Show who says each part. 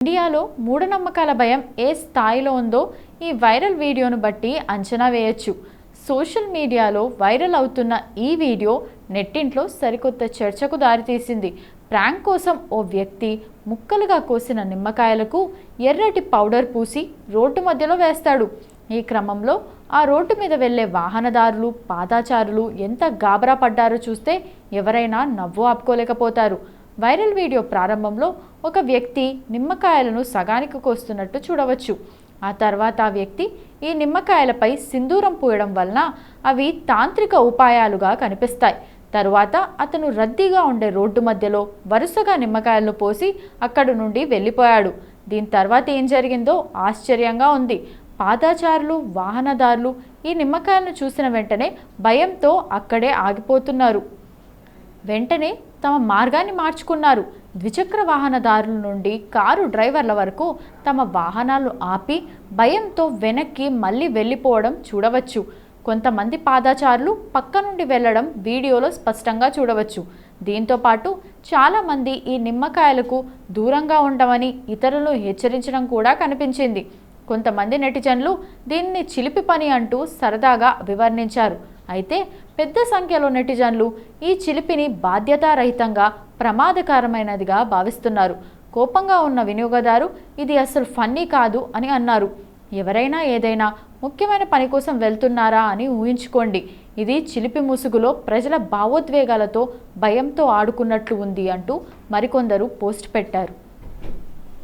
Speaker 1: ఇండియాలో మూఢనమ్మకాల భయం ఏ స్థాయిలో ఉందో ఈ వైరల్ వీడియోను బట్టి అంచనా వేయొచ్చు. సోషల్ మీడియాలో వైరల్ అవుతున్న ఈ వీడియో నెట్టింట్లో సరికొత్త చర్చకు దారితీసింది. ప్రాంక్ కోసం ఓ వ్యక్తి ముక్కలుగా కోసిన నిమ్మకాయలకు ఎర్రటి పౌడర్ పూసి రోడ్డు మధ్యలో వేస్తాడు. ఈ క్రమంలో ఆ రోడ్డు మీద వెళ్లే వాహనదారులు, పాదాచారులు ఎంత గాబరా పడ్డారో చూస్తే ఎవరైనా నవ్వు ఆపుకోలేకపోతారు. వైరల్ వీడియో ప్రారంభంలో ఒక వ్యక్తి నిమ్మకాయలను సగానికి కోస్తున్నట్టు చూడవచ్చు. ఆ తర్వాత ఆ వ్యక్తి ఈ నిమ్మకాయలపై సింధూరం పూయడం వలన అవి తాంత్రిక ఉపాయాలుగా కనిపిస్తాయి. తరువాత అతను రద్దీగా ఉండే రోడ్డు మధ్యలో వరుసగా నిమ్మకాయలను పోసి అక్కడి నుండి వెళ్ళిపోయాడు. దీని తర్వాత ఏం జరిగిందో ఆశ్చర్యంగా ఉంది. పాదాచారులు, వాహనదారులు ఈ నిమ్మకాయలను చూసిన వెంటనే భయంతో అక్కడే ఆగిపోతున్నారు. వెంటనే తమ మార్గాన్ని మార్చుకున్నారు. ద్విచక్ర వాహనదారుల నుండి కారు డ్రైవర్ల వరకు తమ వాహనాలు ఆపి భయంతో వెనక్కి మళ్ళీ వెళ్ళిపోవడం చూడవచ్చు. కొంతమంది పాదాచారులు పక్క నుండి వెళ్ళడం వీడియోలో స్పష్టంగా చూడవచ్చు. దీంతోపాటు చాలామంది ఈ నిమ్మకాయలకు దూరంగా ఉండమని ఇతరులను హెచ్చరించడం కూడా కనిపించింది. కొంతమంది నెటిజన్లు దీన్ని చిలిపి పని అంటూ సరదాగా వివరించారు. అయితే పెద్ద సంఖ్యలో నెటిజన్లు ఈ చిలిపిని బాధ్యతారహితంగా ప్రమాదకరమైనదిగా భావిస్తున్నారు. కోపంగా ఉన్న వినియోగదారు ఇది అసలు ఫన్నీ కాదు అని అన్నారు. ఎవరైనా ఏదైనా ముఖ్యమైన పని కోసం వెళ్తున్నారా అని ఊహించుకోండి. ఇది చిలిపి ముసుగులో ప్రజల భావోద్వేగాలతో భయంతో ఆడుకున్నట్లు ఉంది అంటూ మరికొందరు పోస్ట్ పెట్టారు.